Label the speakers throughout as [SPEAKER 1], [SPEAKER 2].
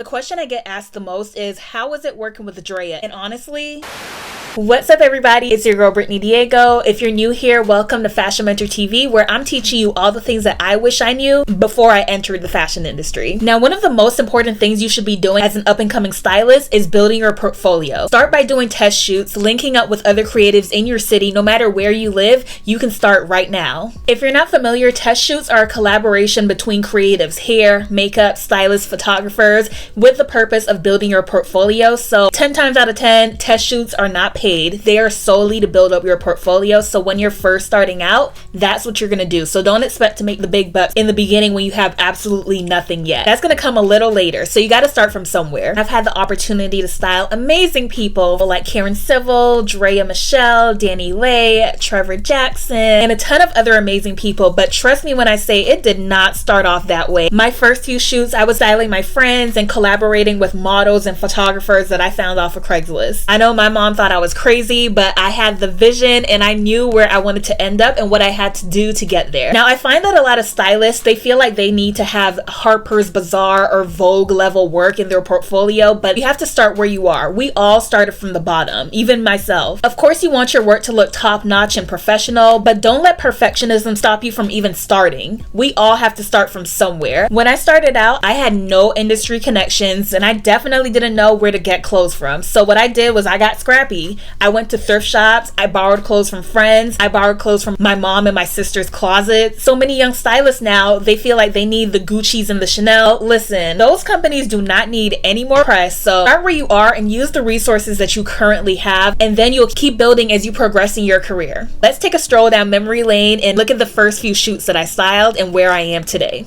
[SPEAKER 1] The question I get asked the most is, how is it working with Draya? And honestly, what's up everybody, it's your girl Brittany Diego. If you're new here, welcome to Fashion Mentor TV, where I'm teaching you all the things that I wish I knew before I entered the fashion industry. Now, one of the most important things you should be doing as an up-and-coming stylist is building your portfolio. Start by doing test shoots, linking up with other creatives in your city. No matter where you live, you can start right now. If you're not familiar, test shoots are a collaboration between creatives, hair, makeup, stylists, photographers, with the purpose of building your portfolio. So 10 times out of 10, test shoots are not paid. They are solely to build up your portfolio. So when you're first starting out, that's what you're going to do. So don't expect to make the big bucks in the beginning when you have absolutely nothing yet. That's going to come a little later. So you got to start from somewhere. I've had the opportunity to style amazing people like Karen Civil, Draya Michelle, Dani Leigh, Trevor Jackson, and a ton of other amazing people. But trust me when I say it did not start off that way. My first few shoots, I was styling my friends and collaborating with models and photographers that I found off of Craigslist. I know my mom thought I was crazy, but I had the vision and I knew where I wanted to end up and what I had to do to get there. Now, I find that a lot of stylists, they feel like they need to have Harper's Bazaar or Vogue level work in their portfolio, but you have to start where you are. We all started from the bottom, even myself. Of course, you want your work to look top-notch and professional, but don't let perfectionism stop you from even starting. We all have to start from somewhere. When I started out, I had no industry connections and I definitely didn't know where to get clothes from. So what I did was I got scrappy. I went to thrift shops, I borrowed clothes from friends, I borrowed clothes from my mom and my sister's closet. So many young stylists now, they feel like they need the Gucci's and the Chanel. Listen, those companies do not need any more press. So start where you are and use the resources that you currently have, and then you'll keep building as you progress in your career. Let's take a stroll down memory lane and look at the first few shoots that I styled and where I am today.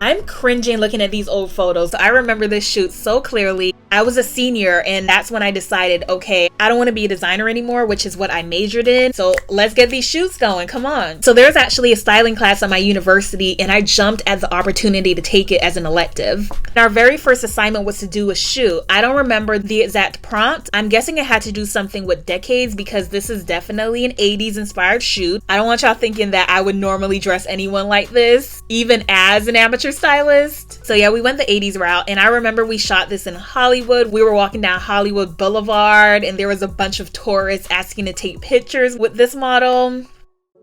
[SPEAKER 1] I'm cringing looking at these old photos. I remember this shoot so clearly. I was a senior and that's when I decided, okay, I don't want to be a designer anymore, which is what I majored in. So let's get these shoots going. Come on. So there's actually a styling class at my university and I jumped at the opportunity to take it as an elective. And our very first assignment was to do a shoot. I don't remember the exact prompt. I'm guessing it had to do something with decades because this is definitely an 80s inspired shoot. I don't want y'all thinking that I would normally dress anyone like this, even as an amateur stylist. So yeah, we went the 80s route and I remember we shot this in Hollywood. We were walking down Hollywood Boulevard and there was a bunch of tourists asking to take pictures with this model.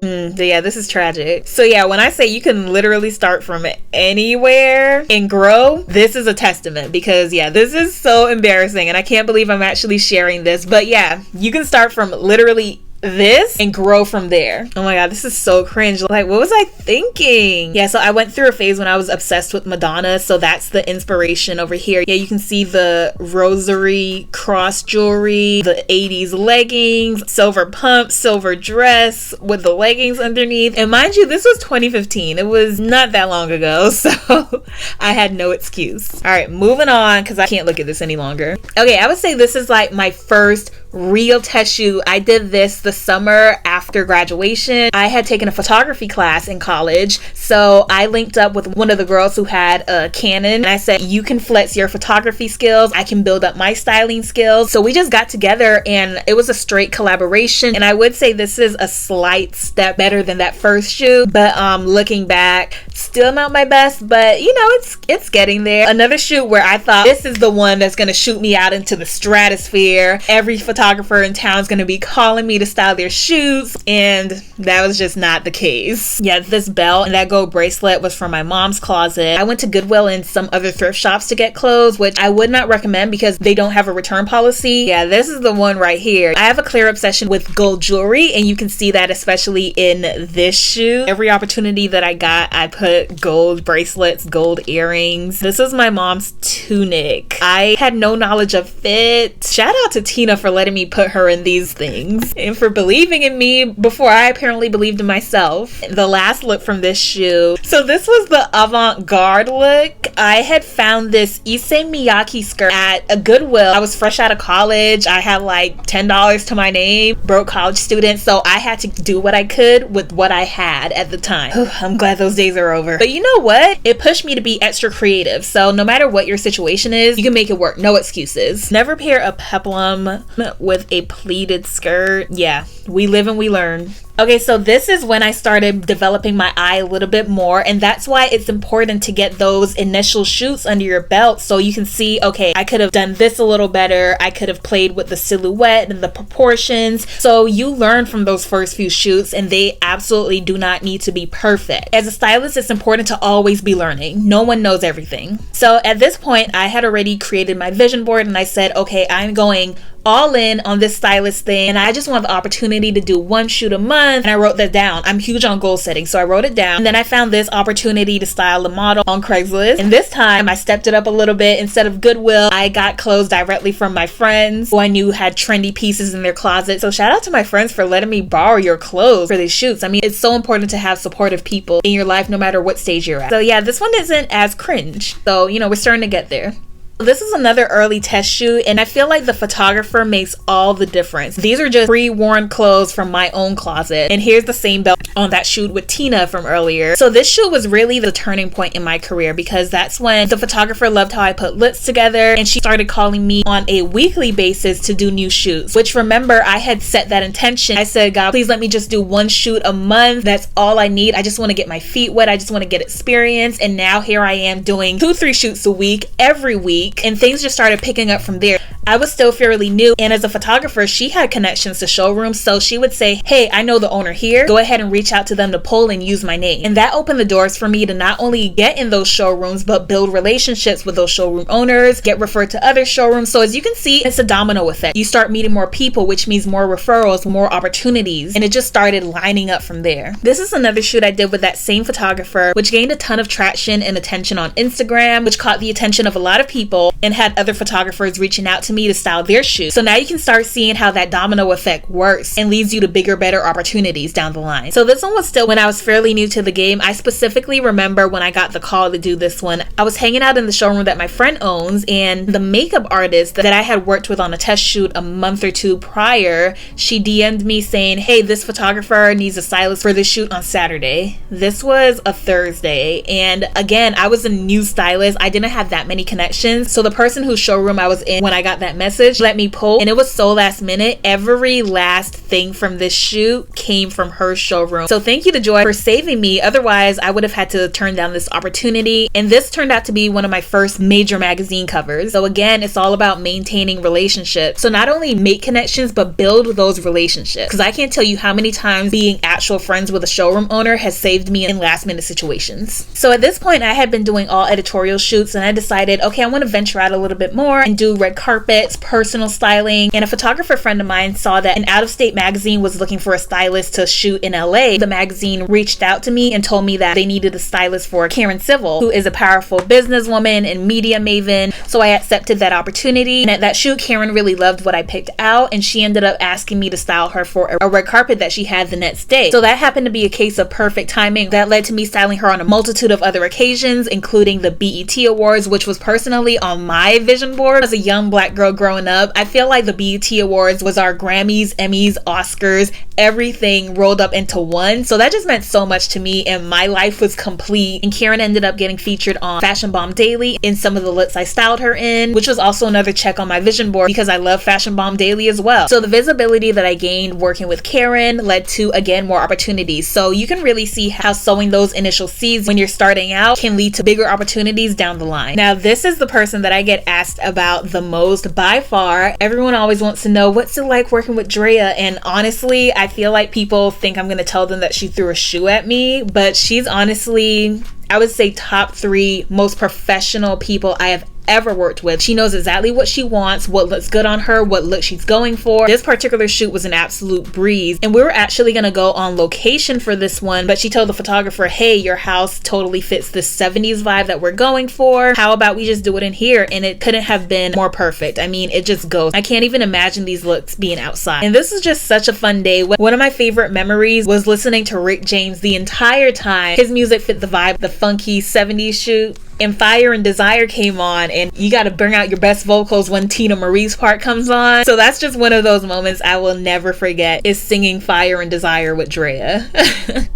[SPEAKER 1] Yeah, this is tragic. So yeah, when I say you can literally start from anywhere and grow, this is a testament because yeah, this is so embarrassing and I can't believe I'm actually sharing this. But yeah, you can start from literally this and grow from there. Oh my god, this is so cringe. Like, what was I thinking? Yeah, so I went through a phase when I was obsessed with Madonna, so that's the inspiration over here. Yeah, you can see the rosary cross jewelry, the 80s leggings, silver pump, silver dress with the leggings underneath. And mind you, this was 2015. It was not that long ago, so I had no excuse. All right, moving on because I can't look at this any longer. Okay, I would say this is like my first real test shoot. I did this the summer after graduation. I had taken a photography class in college, so I linked up with one of the girls who had a Canon and I said, you can flex your photography skills, I can build up my styling skills. So we just got together and it was a straight collaboration, and I would say this is a slight step better than that first shoot, but looking back, still not my best, but you know, it's getting there. Another shoot where I thought this is the one that's gonna shoot me out into the stratosphere. Every photographer in town is gonna be calling me to style their shoots, and that was just not the case. Yeah, this belt and that gold bracelet was from my mom's closet. I went to Goodwill and some other thrift shops to get clothes, which I would not recommend because they don't have a return policy. Yeah, this is the one right here. I have a clear obsession with gold jewelry, and you can see that especially in this shoe. Every opportunity that I got, I put gold bracelets, gold earrings. This is my mom's tunic. I had no knowledge of fit. Shout out to Tina for letting me put her in these things and for believing in me before I apparently believed in myself. The last look from this shoe. So this was the avant-garde look. I had found this Issey Miyake skirt at a Goodwill. I was fresh out of college. I had like $10 to my name, broke college student. So I had to do what I could with what I had at the time. I'm glad those days are over. ever. But you know what? It pushed me to be extra creative. So no matter what your situation is, you can make it work. No excuses. Never pair a peplum with a pleated skirt. Yeah, we live and we learn. Okay, so this is when I started developing my eye a little bit more, and that's why it's important to get those initial shoots under your belt so you can see, okay, I could have done this a little better, I could have played with the silhouette and the proportions. So you learn from those first few shoots, and they absolutely do not need to be perfect. As a stylist, it's important to always be learning. No one knows everything. So at this point, I had already created my vision board, and I said, okay, I'm going all in on this stylist thing, and I just want the opportunity to do one shoot a month. And I wrote that down. I'm huge on goal setting, so I wrote it down. And then I found this opportunity to style a model on Craigslist, and this time I stepped it up a little bit. Instead of Goodwill, I got clothes directly from my friends who I knew had trendy pieces in their closet. So shout out to my friends for letting me borrow your clothes for these shoots. I mean, it's so important to have supportive people in your life no matter what stage you're at. So yeah, this one isn't as cringe, so you know, we're starting to get there. This is another early test shoot, and I feel like the photographer makes all the difference. These are just pre-worn clothes from my own closet, and here's the same belt on that shoot with Tina from earlier. So this shoot was really the turning point in my career, because that's when the photographer loved how I put looks together, and she started calling me on a weekly basis to do new shoots, which, remember, I had set that intention. I said, God, please let me just do one shoot a month. That's all I need. I just want to get my feet wet. I just want to get experience. And now here I am doing 2-3 shoots a week every week. And things just started picking up from there. I was still fairly new, and as a photographer, she had connections to showrooms, so she would say, hey, I know the owner here, go ahead and reach out to them to pull and use my name. And that opened the doors for me to not only get in those showrooms, but build relationships with those showroom owners, get referred to other showrooms. So as you can see, it's a domino effect. You start meeting more people, which means more referrals, more opportunities, and it just started lining up from there. This is another shoot I did with that same photographer, which gained a ton of traction and attention on Instagram, which caught the attention of a lot of people and had other photographers reaching out to me to style their shoes. So now you can start seeing how that domino effect works and leads you to bigger, better opportunities down the line. So this one was still when I was fairly new to the game. I specifically remember when I got the call to do this one, I was hanging out in the showroom that my friend owns, and the makeup artist that I had worked with on a test shoot a month or two prior, she DM'd me saying, hey, this photographer needs a stylist for this shoot on Saturday. This was a Thursday, and again, I was a new stylist. I didn't have that many connections, so the person whose showroom I was in when I got that message let me pull, and it was so last minute. Every last thing from this shoot came from her showroom. So thank you to Joy for saving me. Otherwise, I would have had to turn down this opportunity, and this turned out to be one of my first major magazine covers. So again, it's all about maintaining relationships. So not only make connections, but build those relationships, because I can't tell you how many times being actual friends with a showroom owner has saved me in last minute situations. So at this point, I had been doing all editorial shoots, and I decided, okay, I want to venture out a little bit more and do red carpets, personal styling. And a photographer friend of mine saw that an out-of-state magazine was looking for a stylist to shoot in LA. The magazine reached out to me and told me that they needed a stylist for Karen Civil, who is a powerful businesswoman and media maven. So I accepted that opportunity, and at that shoot, Karen really loved what I picked out, and she ended up asking me to style her for a red carpet that she had the next day. So that happened to be a case of perfect timing that led to me styling her on a multitude of other occasions, including the BET Awards, which was personally on my vision board as a young black girl growing up. I feel like the BET Awards was our Grammys, Emmys, Oscars, everything rolled up into one. So that just meant so much to me, and my life was complete. And Karen ended up getting featured on Fashion Bomb Daily in some of the looks I styled her in, which was also another check on my vision board because I love Fashion Bomb Daily as well. So the visibility that I gained working with Karen led to, again, more opportunities. So you can really see how sowing those initial seeds when you're starting out can lead to bigger opportunities down the line. Now, this is the person that I get asked about the most by far. Everyone always wants to know, what's it like working with Draya? And honestly, I feel like people think I'm going to tell them that she threw a shoe at me, but she's honestly, I would say, top 3 most professional people I have ever worked with. She knows exactly what she wants, what looks good on her, what look she's going for. This particular shoot was an absolute breeze, and we were actually going to go on location for this one, but she told the photographer, hey, your house totally fits the 70s vibe that we're going for. How about we just do it in here? And it couldn't have been more perfect. I mean, it just goes. I can't even imagine these looks being outside. And this was just such a fun day. One of my favorite memories was listening to Rick James the entire time. His music fit the vibe, the funky 70s shoot. and Fire and Desire came on, and you got to bring out your best vocals when Tina Marie's part comes on. So that's just one of those moments I will never forget, is singing Fire and Desire with Draya.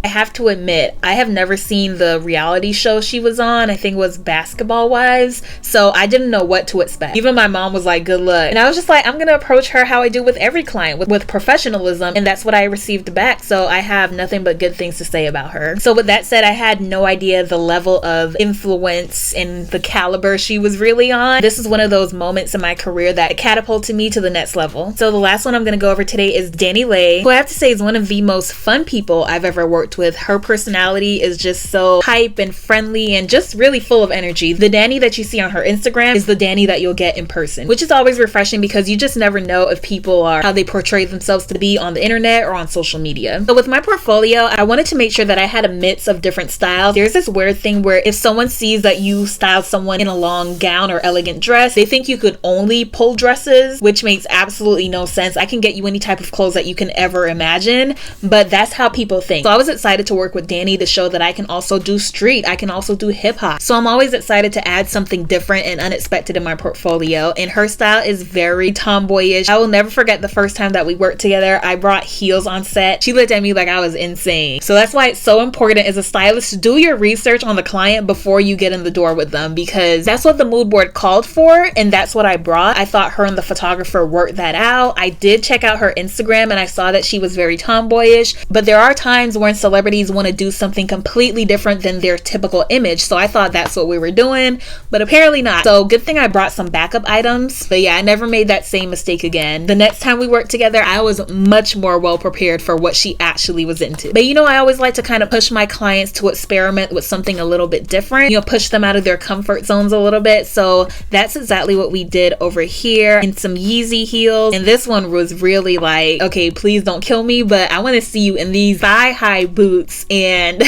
[SPEAKER 1] I have to admit, I have never seen the reality show she was on. I think it was Basketball Wives. So I didn't know what to expect. Even my mom was like, good luck. And I was just like, I'm gonna approach her how I do with every client, with professionalism, and that's what I received back. So I have nothing but good things to say about her. So with that said, I had no idea the level of influence and the caliber she was really on. This is one of those moments in my career that catapulted me to the next level. So the last one I'm gonna go over today is Dani Leigh, who I have to say is one of the most fun people I've ever worked with. Her personality is just so hype and friendly and just really full of energy. The Dani that you see on her Instagram is the Dani that you'll get in person, which is always refreshing because you just never know if people are how they portray themselves to be on the internet or on social media. So with my portfolio, I wanted to make sure that I had a mix of different styles. There's this weird thing where if someone sees that you styled someone in a long gown or elegant dress, they think you could only pull dresses, which makes absolutely no sense. I can get you any type of clothes that you can ever imagine, but that's how people think. So I was excited to work with Dani to show that I can also do street, I can also do hip hop. So I'm always excited to add something different and unexpected in my portfolio, and her style is very tomboyish. I will never forget the first time that we worked together. I brought heels on set. She looked at me like I was insane. So that's why it's so important as a stylist to do your research on the client before you get in the door with them, because that's what the mood board called for, and that's what I brought. I thought her and the photographer worked that out. I did check out her Instagram and I saw that she was very tomboyish, but there are times when celebrities want to do something completely different than their typical image. So I thought that's what we were doing, but apparently not. So good thing I brought some backup items. But yeah, I never made that same mistake again. The next time we worked together, I was much more well prepared for what she actually was into. But you know, I always like to kind of push my clients to experiment with something a little bit different, you know, push them out of their comfort zones a little bit. So that's exactly what we did over here, in some Yeezy heels. And this one was really like, okay, please don't kill me, but I want to see you in these thigh-high boots. And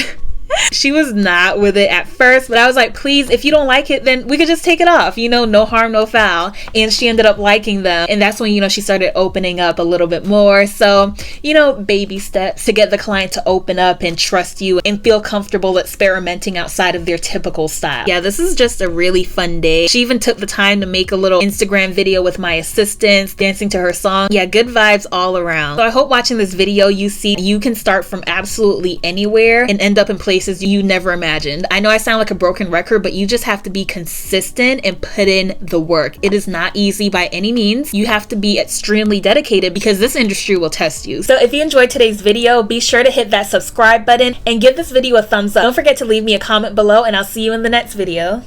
[SPEAKER 1] she was not with it at first, but I was like, please, if you don't like it, then we could just take it off, you know, no harm, no foul. And she ended up liking them, and that's when, you know, she started opening up a little bit more. So, you know, baby steps to get the client to open up and trust you and feel comfortable experimenting outside of their typical style. Yeah, this is just a really fun day. She even took the time to make a little Instagram video with my assistants dancing to her song. Yeah, good vibes all around. So I hope watching this video you see you can start from absolutely anywhere and end up in places you never imagined. I know I sound like a broken record, but you just have to be consistent and put in the work. It is not easy by any means. You have to be extremely dedicated because this industry will test you. So if you enjoyed today's video, be sure to hit that subscribe button and give this video a thumbs up. Don't forget to leave me a comment below, and I'll see you in the next video.